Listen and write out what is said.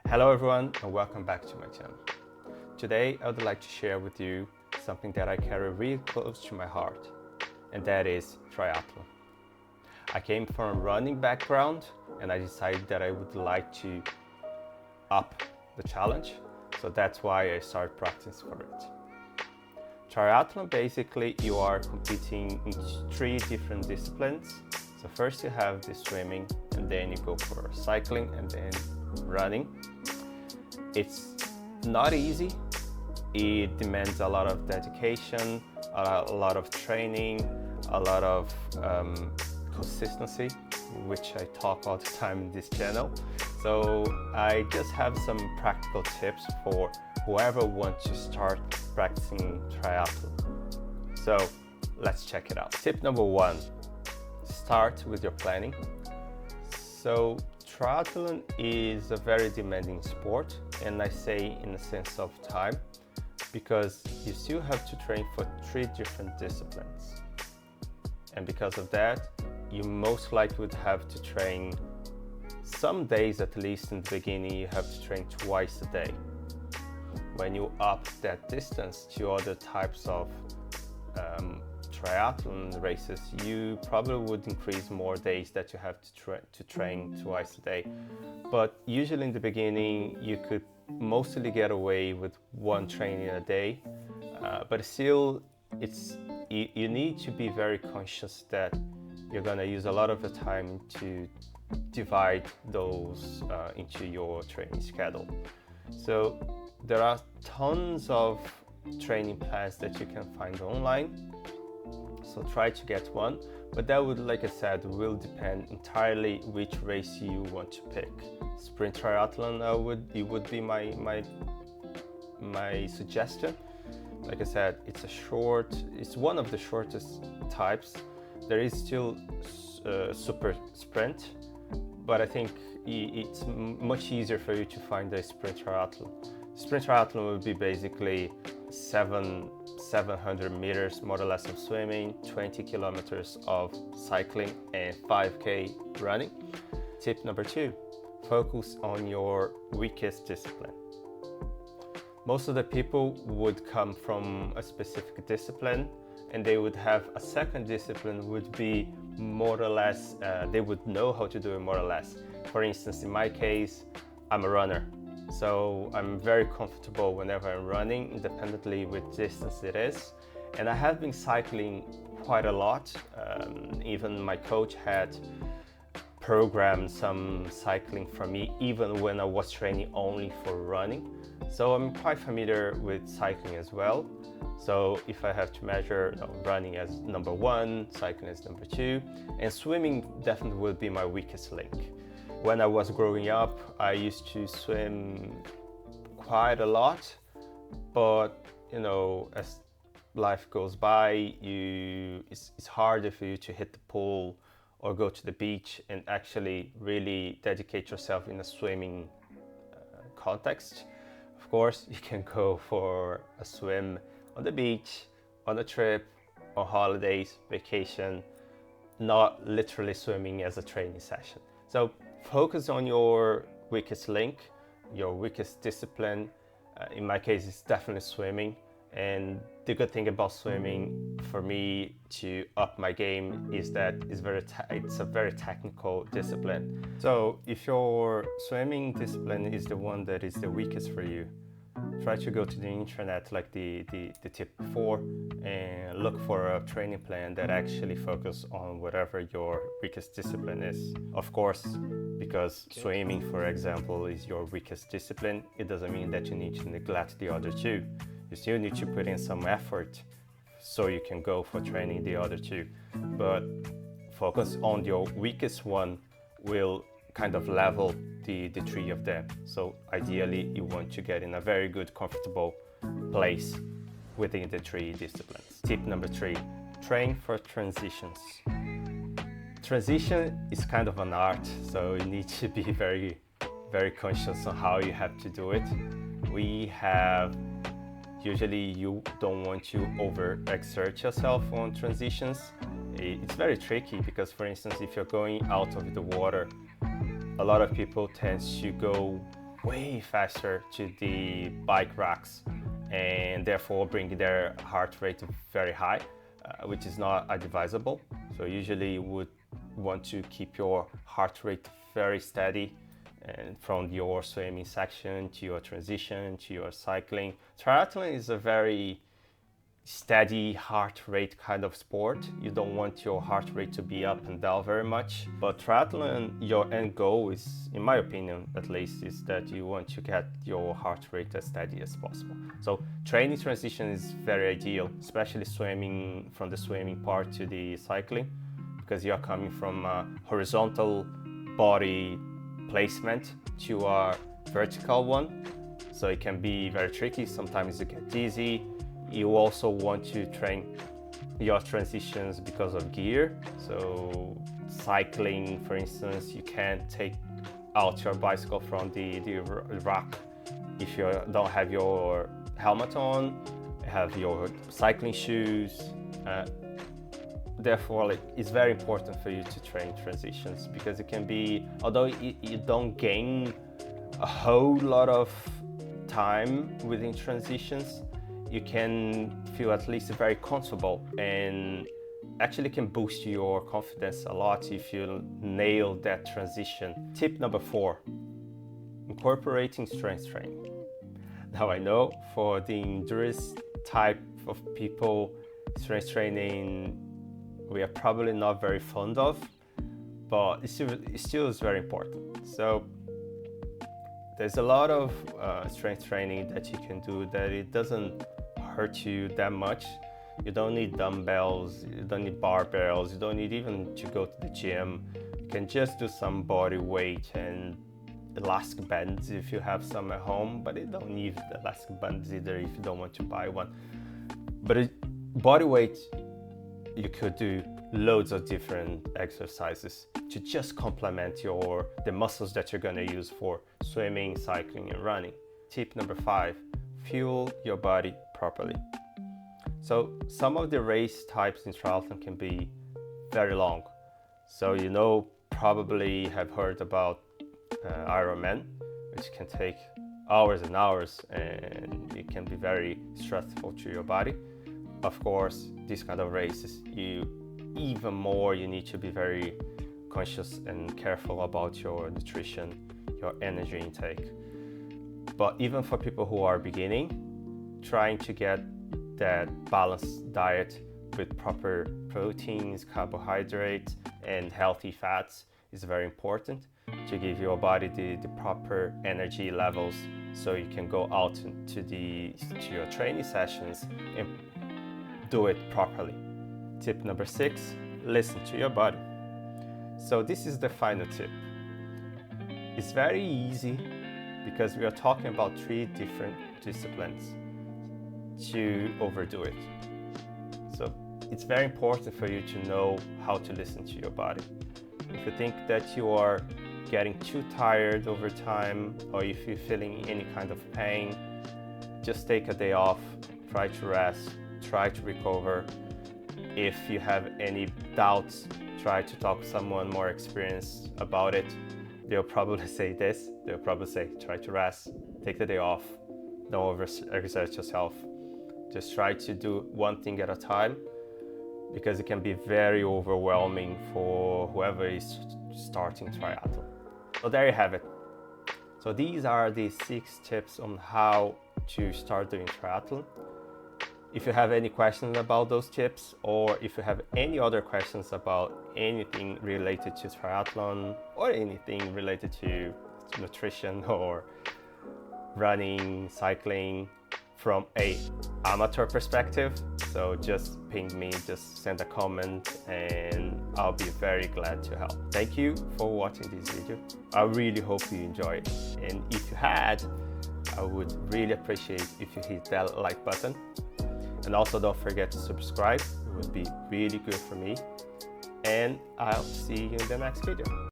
Hello everyone and welcome back to my channel. Today I would like to share with you something that I carry really close to my heart, and that is triathlon. I came from a running background and I decided that I would like to up the challenge, so that's why I started practicing for it. Triathlon, basically you are competing in 3 different disciplines. So first you have the swimming, and then you go for cycling, and then running. It's not easy. It demands a lot of dedication, a lot of training, a lot of consistency, which I talk all the time in this channel. So I just have some practical tips for whoever wants to start practicing triathlon. So let's check it out. Tip number 1, start with your planning. So triathlon is a very demanding sport, and I say in the sense of time, because you still have to train for 3 different disciplines. And because of that, you most likely would have to train some days, at least in the beginning, you have to train twice a day. When you up that distance to other types of triathlon races, you probably would increase more days that you have to train twice a day. But usually in the beginning, you could mostly get away with 1 training a day. But still, you need to be very conscious that you're gonna use a lot of the time to divide those into your training schedule. So there are tons of training plans that you can find online. So try to get one, but that would, like I said, will depend entirely which race you want to pick. Sprint triathlon would be my suggestion. Like I said, it's one of the shortest types. There is still super sprint, but I think it's much easier for you to find a sprint triathlon. Sprint triathlon would be basically 700 meters more or less of swimming, 20 kilometers of cycling, and 5K running. Tip number 2, focus on your weakest discipline. Most of the people would come from a specific discipline, and they would have a second discipline would be more or less, they would know how to do it more or less. For instance, in my case, I'm a runner. So I'm very comfortable whenever I'm running, independently which distance it is. And I have been cycling quite a lot. Even my coach had programmed some cycling for me, even when I was training only for running. So I'm quite familiar with cycling as well. So if I have to measure, running as number 1, cycling as number 2, and swimming definitely will be my weakest link. When I was growing up, I used to swim quite a lot, but as life goes by, it's harder for you to hit the pool or go to the beach and actually really dedicate yourself in a swimming context. Of course, you can go for a swim on the beach, on a trip, on holidays, vacation, not literally swimming as a training session. So focus on your weakest link, your weakest discipline. In my case, it's definitely swimming. And the good thing about swimming for me to up my game is that it's a very technical discipline. So if your swimming discipline is the one that is the weakest for you, try to go to the internet, like the tip before, and look for a training plan that actually focuses on whatever your weakest discipline is. Of course, because swimming, for example, is your weakest discipline, it doesn't mean that you need to neglect the other 2. You still need to put in some effort so you can go for training the other 2. But focus on your weakest one will kind of level the 3 of them. So ideally, you want to get in a very good, comfortable place within the 3 disciplines. Tip number 3, train for transitions. Transition is kind of an art, so you need to be very, very conscious on how you have to do it. Usually you don't want to overexert yourself on transitions. It's very tricky because, for instance, if you're going out of the water, a lot of people tend to go way faster to the bike racks and therefore bring their heart rate very high, which is not advisable. So usually you would want to keep your heart rate very steady, and from your swimming section to your transition to your cycling. Triathlon is a very steady heart rate kind of sport. You don't want your heart rate to be up and down very much. But triathlon, your end goal is, in my opinion at least, is that you want to get your heart rate as steady as possible. So training transition is very ideal, especially swimming, from the swimming part to the cycling, because you are coming from a horizontal body placement to a vertical one. So it can be very tricky. Sometimes you get dizzy. You also want to train your transitions because of gear. So cycling, for instance, you can't take out your bicycle from the rack if you don't have your helmet on, have your cycling shoes. Therefore, it's very important for you to train transitions, because it can be, although you don't gain a whole lot of time within transitions, you can feel at least very comfortable, and actually can boost your confidence a lot if you nail that transition. Tip number 4, incorporating strength training. Now I know for the endurance type of people, strength training we are probably not very fond of, but it still is very important. So there's a lot of strength training that you can do that it doesn't hurt you that much. You don't need dumbbells, you don't need barbells, you don't need even to go to the gym. You can just do some body weight and elastic bands if you have some at home, but you don't need the elastic bands either if you don't want to buy one. But body weight, you could do loads of different exercises to just complement the muscles that you're going to use for swimming, cycling, and running. Tip number 5, fuel your body properly. So some of the race types in triathlon can be very long. So probably have heard about Ironman, which can take hours and hours, and it can be very stressful to your body. Of course, these kind of races, you need to be very conscious and careful about your nutrition, your energy intake. But even for people who are beginning, trying to get that balanced diet with proper proteins, carbohydrates, and healthy fats is very important to give your body the proper energy levels, so you can go out to your training sessions and do it properly. Tip number 6, listen to your body. So this is the final tip. It's very easy, because we are talking about 3 different disciplines, to overdo it. So it's very important for you to know how to listen to your body. If you think that you are getting too tired over time, or if you're feeling any kind of pain, just take a day off, try to rest, try to recover. If you have any doubts, try to talk to someone more experienced about it. They'll probably say this, they'll probably say, try to rest, take the day off, don't overexert yourself. Just try to do one thing at a time, because it can be very overwhelming for whoever is starting triathlon. So there you have it. So these are the 6 tips on how to start doing triathlon. If you have any questions about those tips, or if you have any other questions about anything related to triathlon, or anything related to nutrition or running, cycling from an amateur perspective, so just ping me, just send a comment, and I'll be very glad to help. Thank you for watching this video. I really hope you enjoyed it, and if you had, I would really appreciate if you hit that like button. And also don't forget to subscribe, it would be really good for me. And I'll see you in the next video.